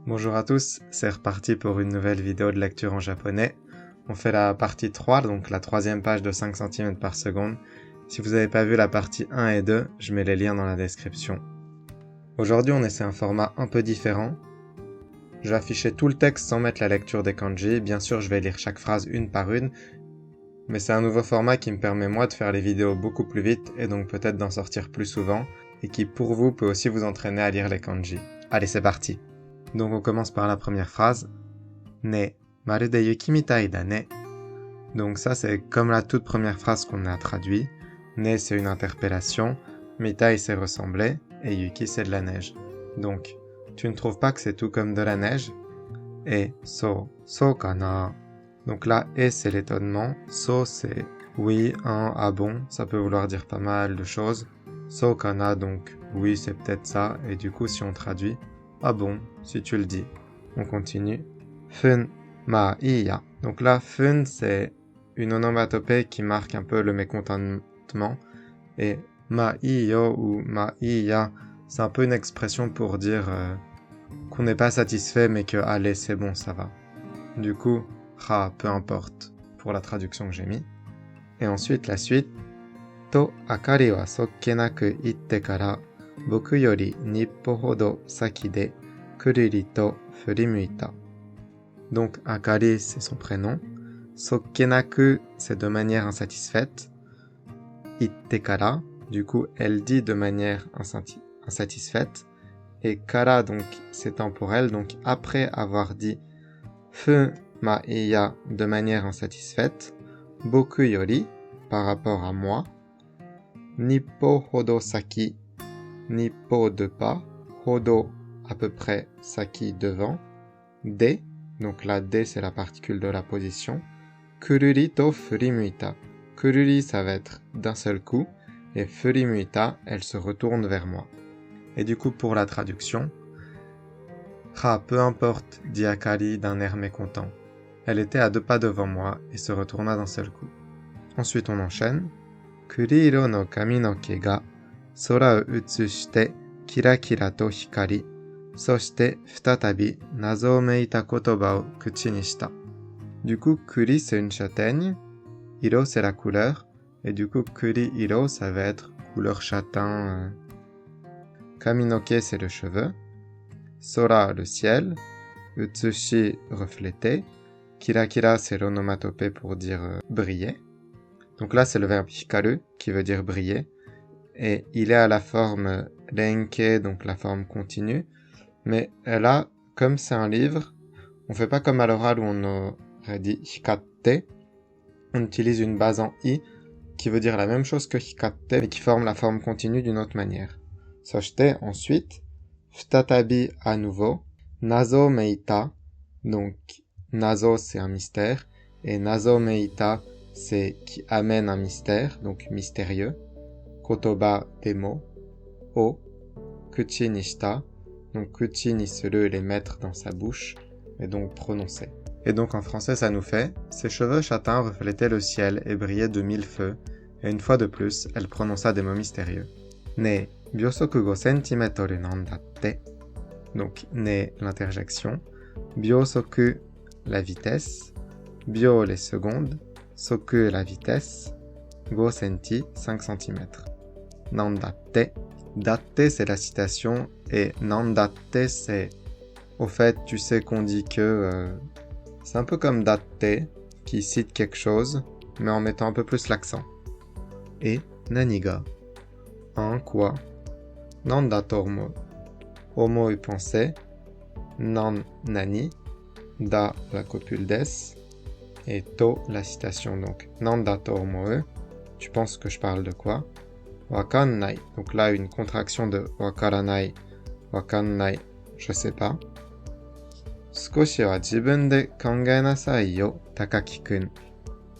Bonjour à tous, c'est reparti pour une nouvelle vidéo de lecture en japonais. On fait la partie 3, donc la troisième page de 5 cm par seconde. Si vous n'avez pas vu la partie 1 et 2, je mets les liens dans la description. Aujourd'hui, on essaie un format un peu différent. Je vais afficher tout le texte sans mettre la lecture des kanji. Bien sûr, je vais lire chaque phrase une par une, mais c'est un nouveau format qui me permet moi de faire les vidéos beaucoup plus vite et donc peut-être d'en sortir plus souvent, et qui pour vous peut aussi vous entraîner à lire les kanji. Allez, c'est parti! Donc on commence par la première phrase. Ne, marude yuki mitai da ne. Donc ça c'est comme la toute première phrase qu'on a traduit. Ne c'est une interpellation, mitai c'est ressembler, et yuki c'est de la neige. Donc, tu ne trouves pas que c'est tout comme de la neige? Et so kana. Donc là, et c'est l'étonnement, so c'est oui, ah bon, ça peut vouloir dire pas mal de choses. So kana donc oui c'est peut-être ça, et du coup si on traduit, ah bon, si tu le dis. On continue. Fun ma iya. Donc là, fun, c'est une onomatopée qui marque un peu le mécontentement. Et ma iyo ou ma iya, c'est un peu une expression pour dire qu'on n'est pas satisfait, mais que allez, c'est bon, ça va. Du coup, ha, peu importe pour la traduction que j'ai mis. Et ensuite, la suite. To akari wa sokkenaku itte kara boku yori nippo hodo saki de kururi to furimuita. Donc Akari c'est son prénom, Sokkenaku c'est de manière insatisfaite, itte kara du coup elle dit de manière insatisfaite, et kara donc c'est temporel, donc après avoir dit fu ma iya de manière insatisfaite, boku yori par rapport à moi, nippo hodo saki, nippo de pas, hodo à peu près saki devant, de, donc la de c'est la particule de la position, kururi to furimuita. Kururi ça va être d'un seul coup, et furimuita elle se retourne vers moi. Et du coup pour la traduction, ha peu importe, dit Akari d'un air mécontent. Elle était à 2 pas devant moi et se retourna d'un seul coup. Ensuite on enchaîne. Kuriro no kaminoke ga sora o utsushite kirakira to hikari, soshite futatabi nazo o meita kotoba o kuchi ni shita. Du coup, kuri c'est une châtaigne, iro c'est la couleur, et du coup kuri iro ça va être couleur châtain. Kaminoke c'est le cheveu, sora le ciel, utsushi refléter, kirakira c'est l'onomatopée pour dire briller. Donc là, c'est le verbe hikaru, qui veut dire briller, et il est à la forme renke, donc la forme continue, mais là, comme c'est un livre, on fait pas comme à l'oral où on aurait dit hikatte, on utilise une base en i, qui veut dire la même chose que hikatte, mais qui forme la forme continue d'une autre manière. Soshite, ensuite, futatabi à nouveau, nazo meita, donc nazo c'est un mystère, et nazo meita c'est qui amène un mystère, donc mystérieux. Kotoba, des mots. O, kuchi ni shita, donc kuchi ni suru, les mettre dans sa bouche, et donc prononcer. Et donc en français ça nous fait « Ses cheveux châtains reflétaient le ciel et brillaient de 1000 feux, et une fois de plus, elle prononça des mots mystérieux. Ne, byosoku 5 cm nandatte. Donc ne, l'interjection. Byosoku, la vitesse. Bio, les secondes. Soku la vitesse, go senti 5 cm. Nandatte. Datte c'est la citation et nandatte c'est au fait tu sais qu'on dit que c'est un peu comme datte qui cite quelque chose mais en mettant un peu plus l'accent. Et naniga. En quoi? Nandato omo. Omo est pensée. Nan nani. Da la copule des. Et to, la citation, donc nandato omoe, tu penses que je parle de quoi? Wakannai, donc là une contraction de wakaranai, wakannai, je sais pas. Sukoshi wa jibun de kangae nasai yo, Takaki-kun.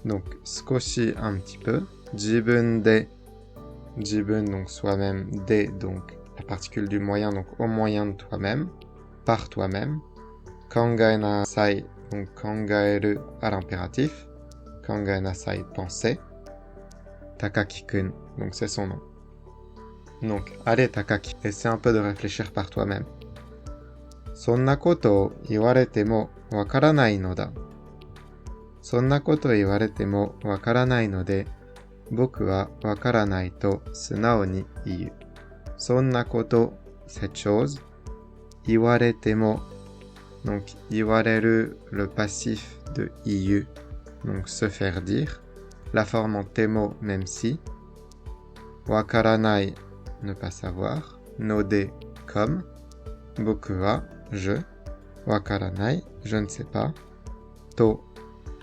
Donc sukoshi un petit peu, jibun de, jibun donc soi-même, de donc la particule du moyen, donc au moyen de toi-même, par toi-même. Kangae nasai, donc kangaeru à l'impératif, kangae nasai penser, Takaki-kun, donc c'est son nom. Donc allez Takaki, essaie un peu de réfléchir par toi-même. そんなことを言われてもわからないのだ。そんなことを言われてもわからないので、僕はわからないと素直に言う。そんなこと、cette chose, 言われても、donc 言われる, le passif de 言う, donc se faire dire, la forme en temo même si, わからない ne pas savoir, ので comme, 僕は je, わからない je ne sais pas, to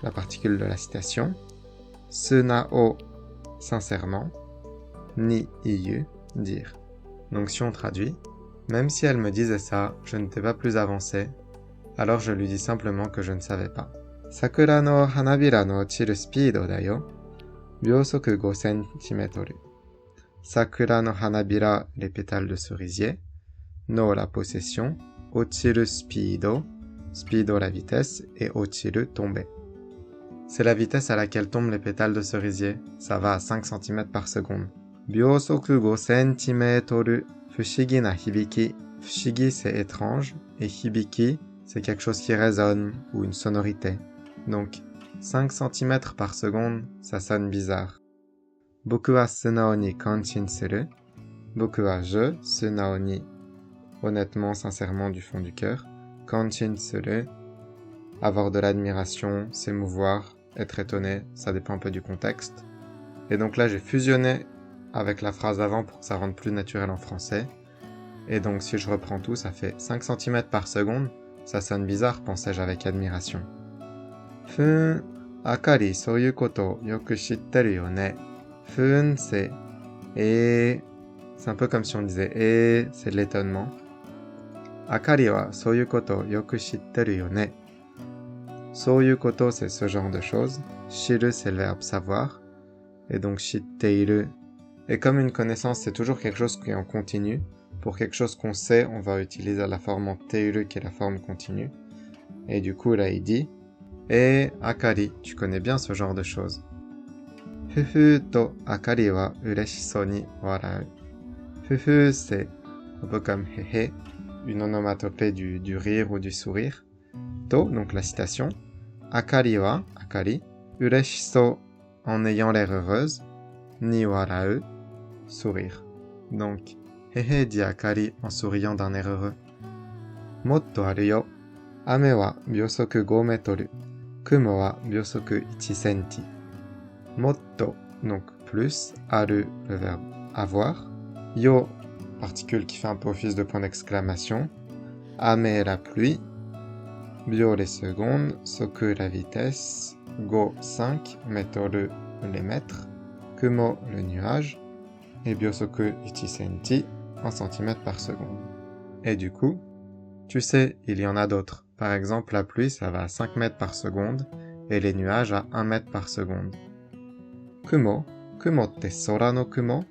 la particule de la citation, sunao sincèrement, ni iyu dire. Donc si on traduit, même si elle me disait ça, je n'étais pas plus avancé, alors je lui dis simplement que je ne savais pas. Sakura no hanabira no chiru speedo da yo, byosoku 5 cm. Sakura no hanabira, les pétales de cerisier, no la possession, ochiru speedo, speedo la vitesse, et ochiru tomber. C'est la vitesse à laquelle tombent les pétales de cerisier, ça va à 5 cm par seconde. Byosoku 5 cm, fushigi na hibiki, fushigi c'est étrange, et hibiki c'est quelque chose qui résonne, ou une sonorité. Donc, 5 cm par seconde, ça sonne bizarre. Boku wa sunao ni kanshin suru. Boku wa je, sunao ni, honnêtement, sincèrement, du fond du cœur. Kanshin suru, avoir de l'admiration, s'émouvoir, être étonné, ça dépend un peu du contexte. Et donc là, j'ai fusionné avec la phrase avant pour que ça rende plus naturel en français. Et donc, si je reprends tout, ça fait 5 cm par seconde. Ça sonne bizarre, pensais-je avec admiration. Fun, akari, soyu koto, yoku shitteru yo ne. Fun, c'est et. C'est un peu comme si on disait et, c'est de l'étonnement. Akari wa soyu koto, yoku shitteru yo ne. Soyu koto, c'est ce genre de choses. Shiru, c'est le verbe savoir. Et donc, shitteiru. Et comme une connaissance, c'est toujours quelque chose qui est en continu. Pour quelque chose qu'on sait, on va utiliser la forme en teiru qui est la forme continue. Et du coup, là, il dit Akari, tu connais bien ce genre de choses. Fufu to Akari wa ureshiso ni warau. Fufu, c'est un peu comme hehe, une onomatopée du rire ou du sourire. To, donc la citation. Akari wa, Akari, ureshiso, en ayant l'air heureuse, ni warau, sourire. Donc, hehe dit Akari en souriant d'un air heureux. Motto aru yo. Ame wa byosoku 5 mètres. Kumo wa byosoku 1 cm. Motto, donc plus, aru, le verbe avoir. Yo, particule qui fait un peu office de point d'exclamation. Ame, la pluie. Bio, les secondes. Soku, la vitesse. Go, 5. Metoru, les mètres. Kumo, le nuage. Et byosoku 1 cm, 1 cm par seconde. Et du coup, tu sais, il y en a d'autres. Par exemple, la pluie, ça va à 5 mètres par seconde, et les nuages à 1 mètre par seconde. Kumo, kumo te sora no kumo.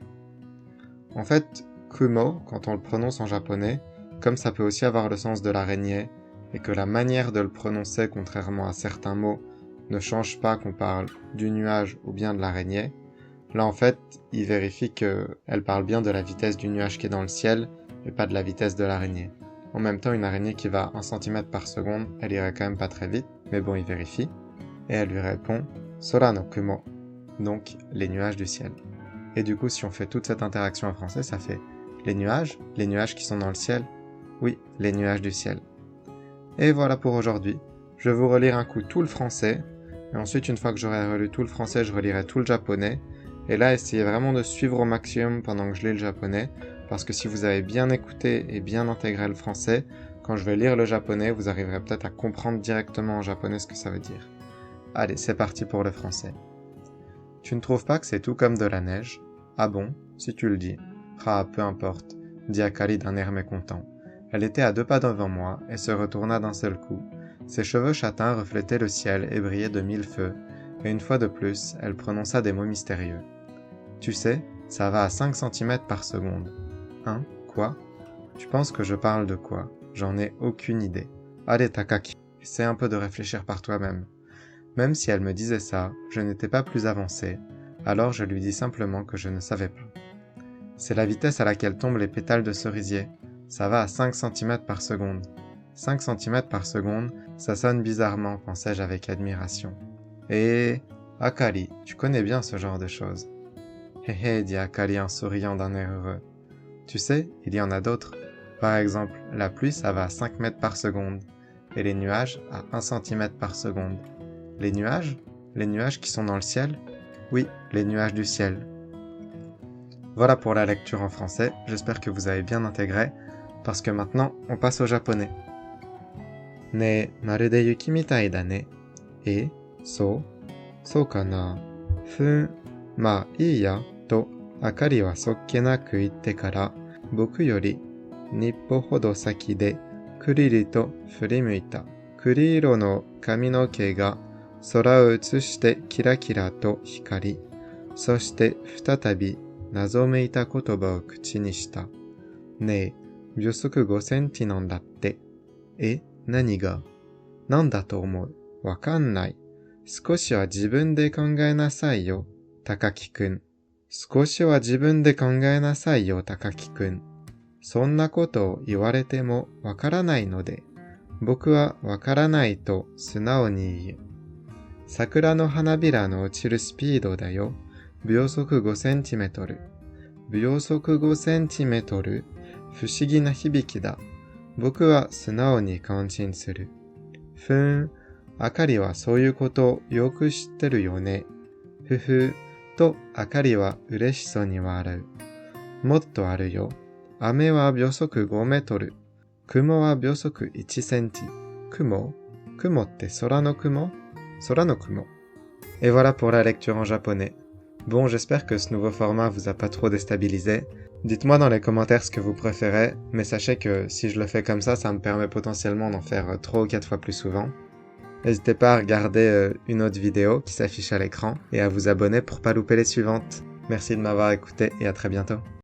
En fait, kumo, quand on le prononce en japonais, comme ça peut aussi avoir le sens de l'araignée, et que la manière de le prononcer, contrairement à certains mots, ne change pas qu'on parle du nuage ou bien de l'araignée, là en fait, il vérifie qu'elle parle bien de la vitesse du nuage qui est dans le ciel, et pas de la vitesse de l'araignée. En même temps, une araignée qui va 1 cm par seconde, elle irait quand même pas très vite, mais bon, il vérifie. Et elle lui répond « Sora no kumo », donc les nuages du ciel. Et du coup, si on fait toute cette interaction en français, ça fait les nuages qui sont dans le ciel, oui, les nuages du ciel. Et voilà pour aujourd'hui. Je vais vous relire un coup tout le français, et ensuite, une fois que j'aurai relu tout le français, je relirai tout le japonais. Et là, essayez vraiment de suivre au maximum pendant que je lis le japonais, parce que si vous avez bien écouté et bien intégré le français, quand je vais lire le japonais, vous arriverez peut-être à comprendre directement en japonais ce que ça veut dire. Allez, c'est parti pour le français. Tu ne trouves pas que c'est tout comme de la neige? Ah bon, si tu le dis. Ah, peu importe, dit Akari d'un air mécontent. Elle était à 2 pas devant moi et se retourna d'un seul coup. Ses cheveux châtains reflétaient le ciel et brillaient de 1000 feux, et une fois de plus, elle prononça des mots mystérieux. Tu sais, ça va à 5 cm par seconde. Hein? Quoi? Tu penses que je parle de quoi? J'en ai aucune idée. Allez, Takaki, essaie un peu de réfléchir par toi-même. Même si elle me disait ça, je n'étais pas plus avancé, alors je lui dis simplement que je ne savais pas. C'est la vitesse à laquelle tombent les pétales de cerisier. Ça va à 5 cm par seconde. 5 cm par seconde, ça sonne bizarrement, pensai-je avec admiration. Et Akari, tu connais bien ce genre de choses. Hé hé, dit Akari en souriant d'un air heureux. Tu sais, il y en a d'autres. Par exemple, la pluie, ça va à 5 mètres par seconde, et les nuages à 1 cm par seconde. Les nuages? Les nuages qui sont dans le ciel? Oui, les nuages du ciel. Voilà pour la lecture en français, j'espère que vous avez bien intégré, parce que maintenant, on passe au japonais. Ne, marude yuki mitai da ne. Et, so kana. Ma, ii ya, to, Akari wa sokkenaku itte kara, boku yori, nippo hodo saki de, kuriri to furimuita. Kuriiro no kaminoke ga, sora o utsushite kirakira to hikari, そして再び謎めいた言葉を口にした。ねえ、秒速5センチなんだって。え、何が？なんだと思う？わかんない。少しは自分で考えなさいよ、高木くん。少しは自分で考えなさいよ、高木くん。そんなことを言われてもわからないので、僕はわからないと素直に言う。桜の花びらの落ちるスピードだよ。秒速5センチメートル。秒速5センチメートル。不思議な響きだ。僕は素直に感心する。あかりはそういうことをよく知ってるよね。ふふ、とあかりは嬉しそうに笑う。もっとあるよ。雨は秒速5メートル。雲は秒速1センチ。雲って空の雲？空の雲。Et voilà pour la lecture en japonais. Bon, j'espère que ce nouveau format vous a pas trop déstabilisé. Dites-moi dans les commentaires ce que vous préférez, mais sachez que si je le fais comme ça me permet potentiellement d'en faire 3 ou 4 fois plus souvent. N'hésitez pas à regarder une autre vidéo qui s'affiche à l'écran et à vous abonner pour pas louper les suivantes. Merci de m'avoir écouté et à très bientôt.